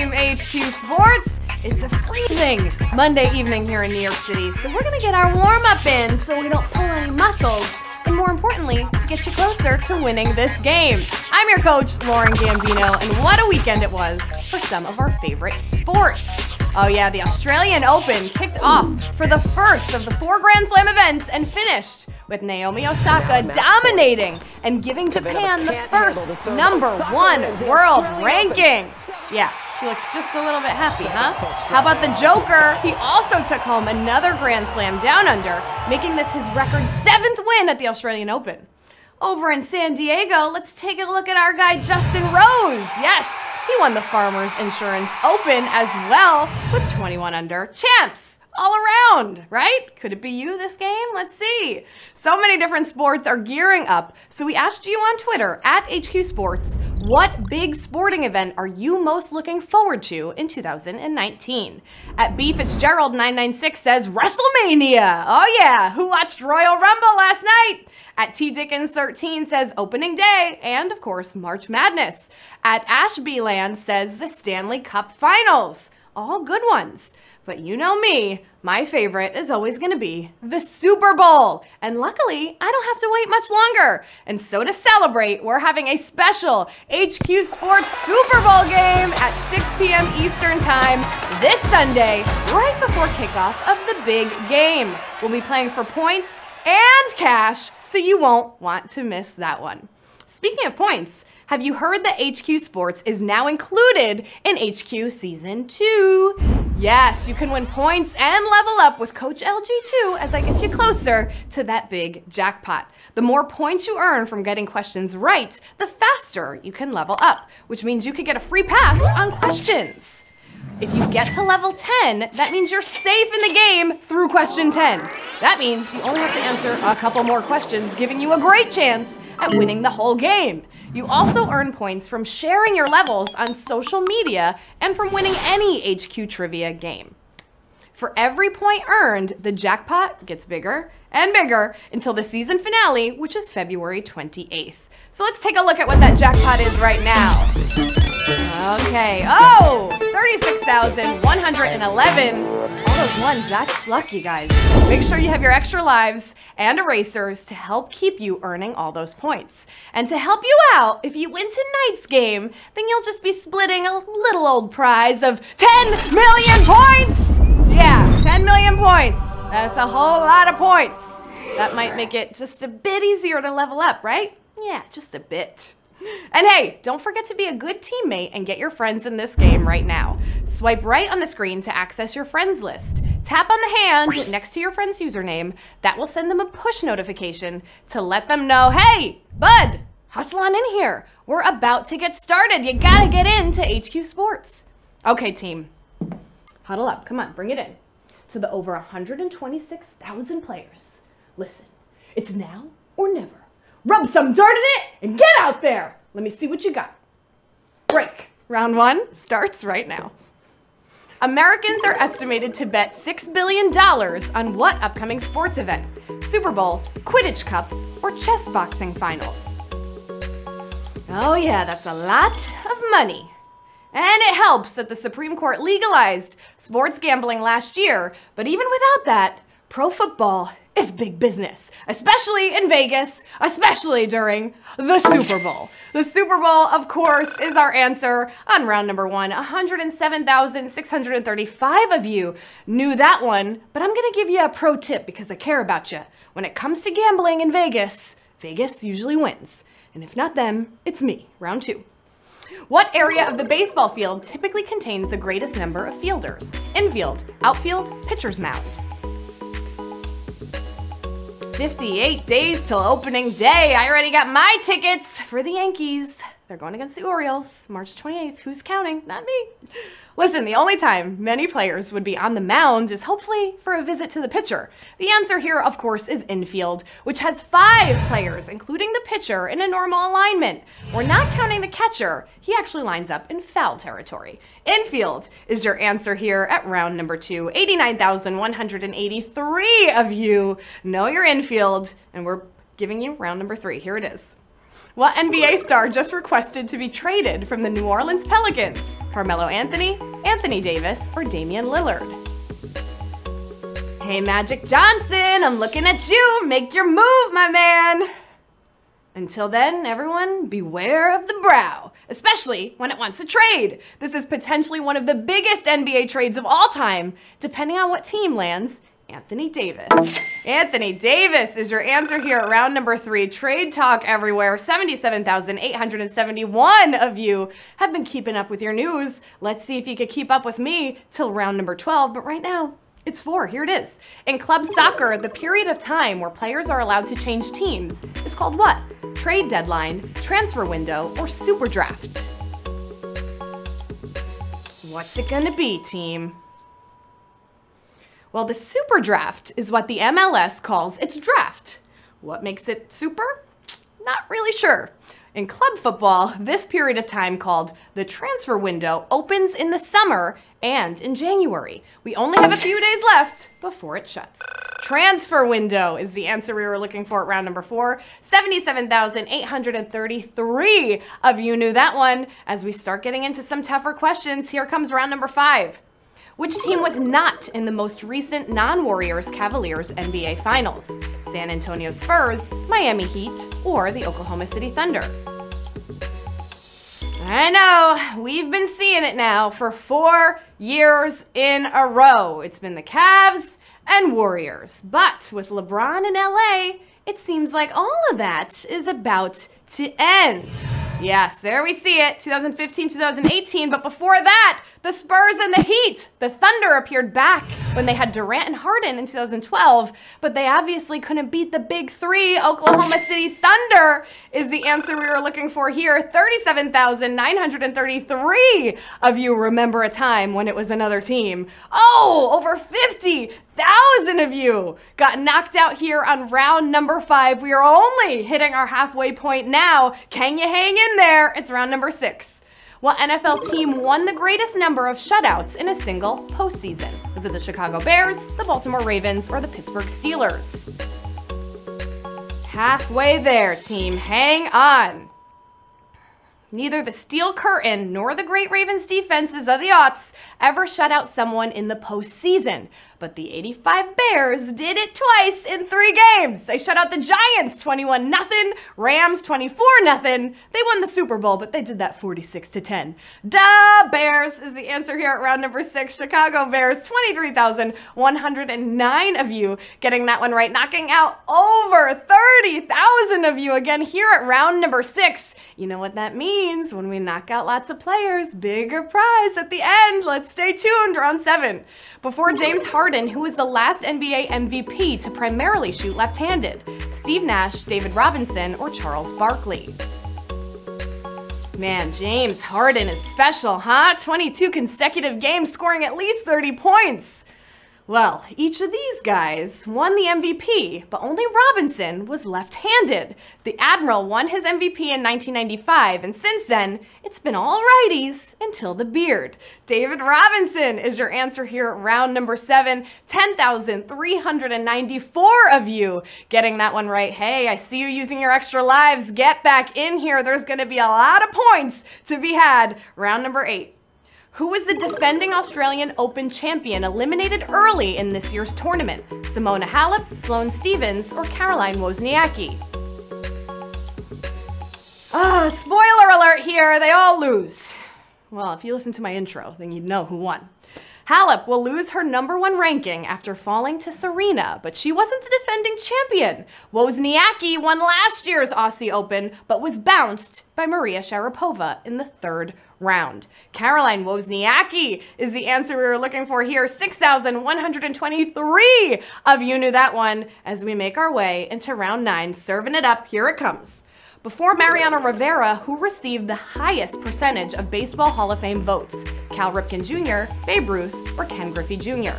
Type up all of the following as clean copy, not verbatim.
time, HQ Sports. It's a freezing Monday evening here in New York City, so we're gonna get our warm-up in so we don't pull any muscles, and more importantly, to get you closer to winning this game. I'm your coach, Lauren Gambino, and what a weekend it was for some of our favorite sports. Oh yeah, the Australian Open kicked off for the first of the 4 Grand Slam events and finished with Naomi Osaka dominating and giving Japan the first #1 world ranking. Yeah, she looks just a little bit happy, huh? How about the Joker? He also took home another Grand Slam down under, making this his record 7th win at the Australian Open. Over in San Diego, let's take a look at our guy Justin Rose. Yes, he won the Farmers Insurance Open as well with 21 under. Champs all around, right? Could it be you this game? Let's see. So many different sports are gearing up, so we asked you on Twitter at HQ Sports, what big sporting event are you most looking forward to in 2019? At B Fitzgerald 996 says WrestleMania. Oh yeah, who watched Royal Rumble last night? At T Dickens 13 says opening day and of course March Madness. At Ashby Land says the Stanley Cup Finals. All good ones. But you know me, my favorite is always going to be the Super Bowl. And luckily, I don't have to wait much longer. And so to celebrate, we're having a special HQ Sports Super Bowl game at 6 p.m. Eastern Time this Sunday, right before kickoff of the big game. We'll be playing for points and cash, so you won't want to miss that one. Speaking of points, have you heard that HQ Sports is now included in HQ Season 2? Yes, you can win points and level up with Coach LG2 as I get you closer to that big jackpot. The more points you earn from getting questions right, the faster you can level up, which means you could get a free pass on questions. If you get to level 10, that means you're safe in the game through question 10. That means you only have to answer a couple more questions, giving you a great chance at winning the whole game. You also earn points from sharing your levels on social media and from winning any HQ trivia game. For every point earned, the jackpot gets bigger and bigger until the season finale, which is February 28th. So let's take a look at what that jackpot is right now. Okay, oh, 36,111. All those ones, that's lucky, guys. Make sure you have your extra lives and erasers to help keep you earning all those points. And to help you out, if you win tonight's game, then you'll just be splitting a little old prize of 10 million points! Yeah, 10 million points. That's a whole lot of points. That might make it just a bit easier to level up, right? Yeah, just a bit. And hey, don't forget to be a good teammate and get your friends in this game right now. Swipe right on the screen to access your friends list. Tap on the hand next to your friend's username. That will send them a push notification to let them know, hey, bud, hustle on in here. We're about to get started. You gotta get into HQ Sports. Okay, team, huddle up. Come on, bring it in. To the over 126,000 players. Listen, it's now or never. Rub some dirt in it and get out there. Let me see what you got. Break. Round 1 starts right now. Americans are estimated to bet $6 billion on what upcoming sports event? Super Bowl, Quidditch Cup, or chess boxing finals? Oh yeah, that's a lot of money. And it helps that the Supreme Court legalized sports gambling last year, but even without that, pro football is big business, especially in Vegas, especially during the Super Bowl. The Super Bowl, of course, is our answer on round number 1. 107,635 of you knew that one, but I'm gonna give you a pro tip because I care about you. When it comes to gambling in Vegas, Vegas usually wins. And if not them, it's me, round 2. What area of the baseball field typically contains the greatest number of fielders? Infield, outfield, pitcher's mound. 58 days till opening day. I already got my tickets for the Yankees. They're going against the Orioles, March 28th. Who's counting? Not me. Listen, the only time many players would be on the mound is hopefully for a visit to the pitcher. The answer here, of course, is infield, which has 5 players, including the pitcher, in a normal alignment. We're not counting the catcher. He actually lines up in foul territory. Infield is your answer here at round number 2. 89,183 of you know your infield, and we're giving you round number 3. Here it is. What NBA star just requested to be traded from the New Orleans Pelicans? Carmelo Anthony, Anthony Davis, or Damian Lillard? Hey, Magic Johnson, I'm looking at you. Make your move, my man. Until then, everyone, beware of the brow, especially when it wants to trade. This is potentially one of the biggest NBA trades of all time, depending on what team lands. Anthony Davis. Anthony Davis is your answer here at round number 3. Trade talk everywhere. 77,871 of you have been keeping up with your news. Let's see if you could keep up with me till round number 12, but right now, it's 4. Here it is. In club soccer, the period of time where players are allowed to change teams is called what? Trade deadline, transfer window, or super draft? What's it gonna be, team? Well, the super draft is what the MLS calls its draft. What makes it super? Not really sure. In club football, this period of time called the transfer window opens in the summer and in January. We only have a few days left before it shuts. Transfer window is the answer we were looking for at round number 4. 77,833 of you knew that one. As we start getting into some tougher questions, here comes round number 5. Which team was not in the most recent non-Warriors Cavaliers NBA Finals? San Antonio Spurs, Miami Heat, or the Oklahoma City Thunder? I know, we've been seeing it now for 4 years in a row. It's been the Cavs and Warriors. But with LeBron in LA, it seems like all of that is about to end. Yes, there we see it, 2015, 2018, but before that, the Spurs and the Heat. The Thunder appeared back when they had Durant and Harden in 2012, but they obviously couldn't beat the big 3. Oklahoma City Thunder is the answer we were looking for here. 37,933 of you remember a time when it was another team. Oh, over 50,000 of you got knocked out here on round number 5. We are only hitting our halfway point now. Can you hang in there? It's round number 6. What NFL team won the greatest number of shutouts in a single postseason? Was it the Chicago Bears, the Baltimore Ravens, or the Pittsburgh Steelers? Halfway there, team. Hang on. Neither the Steel Curtain nor the great Ravens defenses of the aughts ever shut out someone in the postseason. But the 85 Bears did it twice in 3 games. They shut out the Giants 21-0, Rams 24-0. They won the Super Bowl, but they did that 46-10. Duh, Bears is the answer here at round number 6. Chicago Bears, 23,109 of you getting that one right, knocking out over 30,000 of you again here at round number 6. You know what that means when we knock out lots of players, bigger prize at the end. Let's stay tuned, round 7. Before James Harden, who was the last NBA MVP to primarily shoot left-handed? Steve Nash, David Robinson, or Charles Barkley? Man, James Harden is special, huh? 22 consecutive games scoring at least 30 points. Well, each of these guys won the MVP, but only Robinson was left-handed. The Admiral won his MVP in 1995, and since then, it's been all righties until the beard. David Robinson is your answer here at round number 7. 10,394 of you getting that one right. Hey, I see you using your extra lives. Get back in here. There's going to be a lot of points to be had. Round number 8. Who was the defending Australian Open champion eliminated early in this year's tournament? Simona Halep, Sloane Stephens, or Caroline Wozniacki? Spoiler alert here, they all lose. Well, if you listen to my intro, then you'd know who won. Halep will lose her #1 ranking after falling to Serena, but she wasn't the defending champion. Wozniacki won last year's Aussie Open, but was bounced by Maria Sharapova in the 3rd round. Caroline Wozniacki is the answer we were looking for here. 6,123 of you knew that one as we make our way into round 9. Serving it up, here it comes. Before Mariano Rivera, who received the highest percentage of Baseball Hall of Fame votes? Cal Ripken Jr., Babe Ruth, or Ken Griffey Jr.?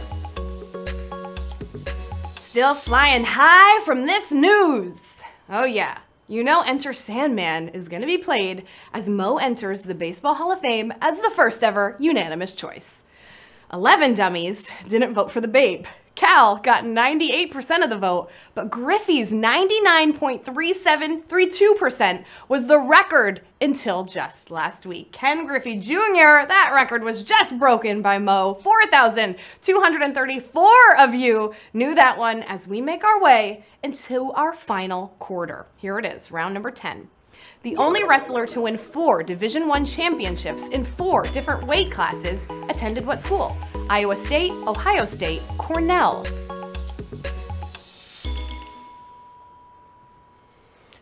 Still flying high from this news. Oh yeah, you know Enter Sandman is going to be played as Mo enters the Baseball Hall of Fame as the first ever unanimous choice. 11 dummies didn't vote for the Babe. Cal got 98% of the vote, but Griffey's 99.3732% was the record until just last week. Ken Griffey Jr., that record was just broken by Mo. 4,234 of you knew that one as we make our way into our final quarter. Here it is, round number 10. The only wrestler to win 4 Division I championships in 4 different weight classes attended what school? Iowa State, Ohio State, Cornell.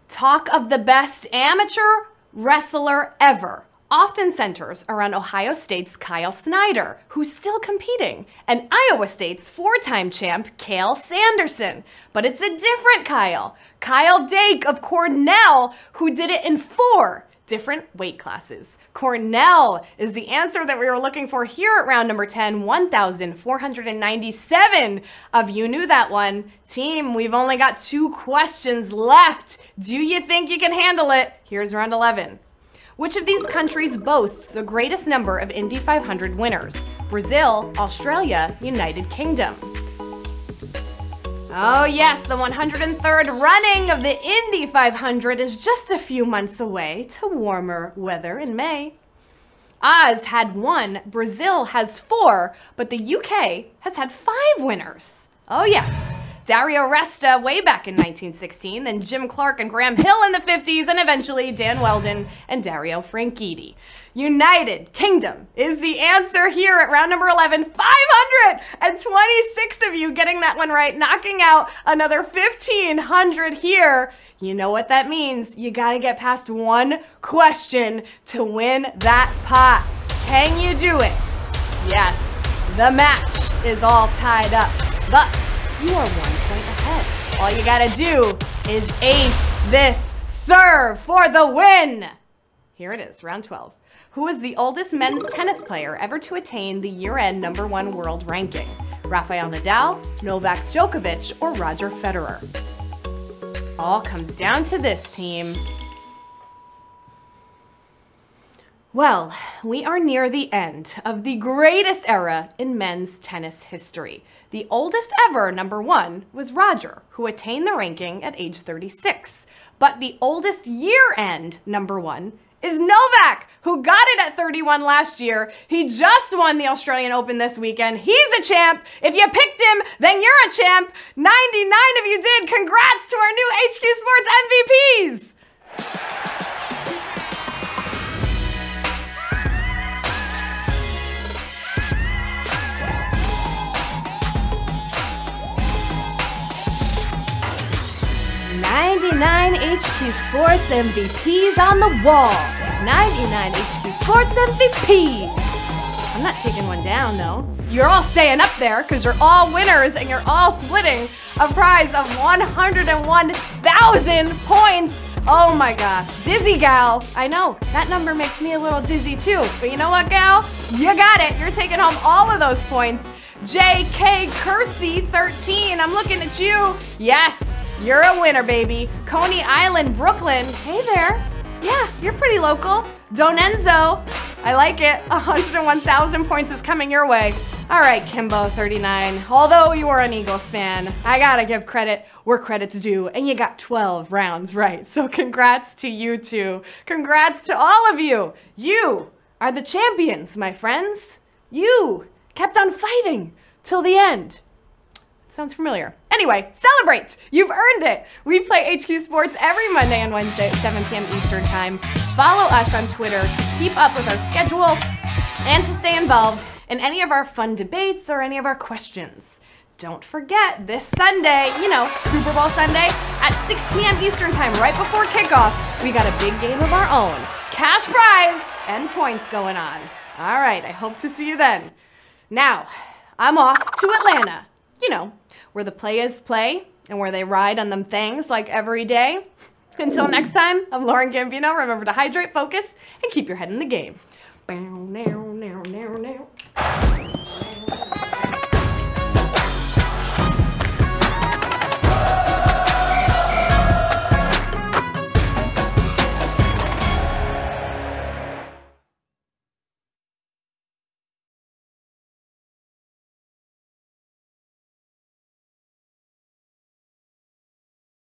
Talk of the best amateur wrestler ever often centers around Ohio State's Kyle Snyder, who's still competing, and Iowa State's 4-time champ, Cael Sanderson. But it's a different Kyle. Kyle Dake of Cornell, who did it in 4 different weight classes. Cornell is the answer that we were looking for here at round number 10. 1,497 of you knew that one. Team, we've only got 2 questions left. Do you think you can handle it? Here's round 11. Which of these countries boasts the greatest number of Indy 500 winners? Brazil, Australia, United Kingdom. Oh yes, the 103rd running of the Indy 500 is just a few months away to warmer weather in May. Oz had 1, Brazil has 4, but the UK has had 5 winners. Oh yes. Dario Resta way back in 1916, then Jim Clark and Graham Hill in the 50s, and eventually Dan Weldon and Dario Franchitti. United Kingdom is the answer here at round number 11. 526 of you getting that one right, knocking out another 1,500 here. You know what that means. You gotta get past 1 question to win that pot. Can you do it? Yes, the match is all tied up, but you are 1 point ahead. All you gotta do is ace this serve for the win. Here it is, round 12. Who is the oldest men's tennis player ever to attain the year-end #1 world ranking? Rafael Nadal, Novak Djokovic, or Roger Federer? All comes down to this, team. Well, we are near the end of the greatest era in men's tennis history. The oldest ever #1 was Roger, who attained the ranking at age 36. But the oldest year-end #1 is Novak, who got it at 31 last year. He just won the Australian Open this weekend. He's a champ. If you picked him, then you're a champ. 99 of you did. Congrats to our new HQ Sports MVPs. 99 HQ Sports MVPs on the wall. 99 HQ Sports MVPs. I'm not taking one down though. You're all staying up there because you're all winners and you're all splitting a prize of 101,000 points. Oh my gosh, dizzy gal. I know, that number makes me a little dizzy too. But you know what, gal? You got it. You're taking home all of those points. JK Kersey 13, I'm looking at you. Yes. You're a winner, baby. Coney Island, Brooklyn. Hey there. Yeah, you're pretty local. Donenzo. I like it. 101,000 points is coming your way. All right, Kimbo, 39. Although you are an Eagles fan, I gotta give credit where credit's due, and you got 12 rounds right. So congrats to you two. Congrats to all of you. You are the champions, my friends. You kept on fighting till the end. Sounds familiar. Anyway, celebrate! You've earned it! We play HQ Sports every Monday and Wednesday at 7 p.m. Eastern Time. Follow us on Twitter to keep up with our schedule and to stay involved in any of our fun debates or any of our questions. Don't forget, this Sunday, you know, Super Bowl Sunday, at 6 p.m. Eastern Time, right before kickoff, we got a big game of our own. Cash prize and points going on. All right, I hope to see you then. Now, I'm off to Atlanta. You know, where the players play and where they ride on them things like every day. Until next time, I'm Lauren Gambino. Remember to hydrate, focus, and keep your head in the game.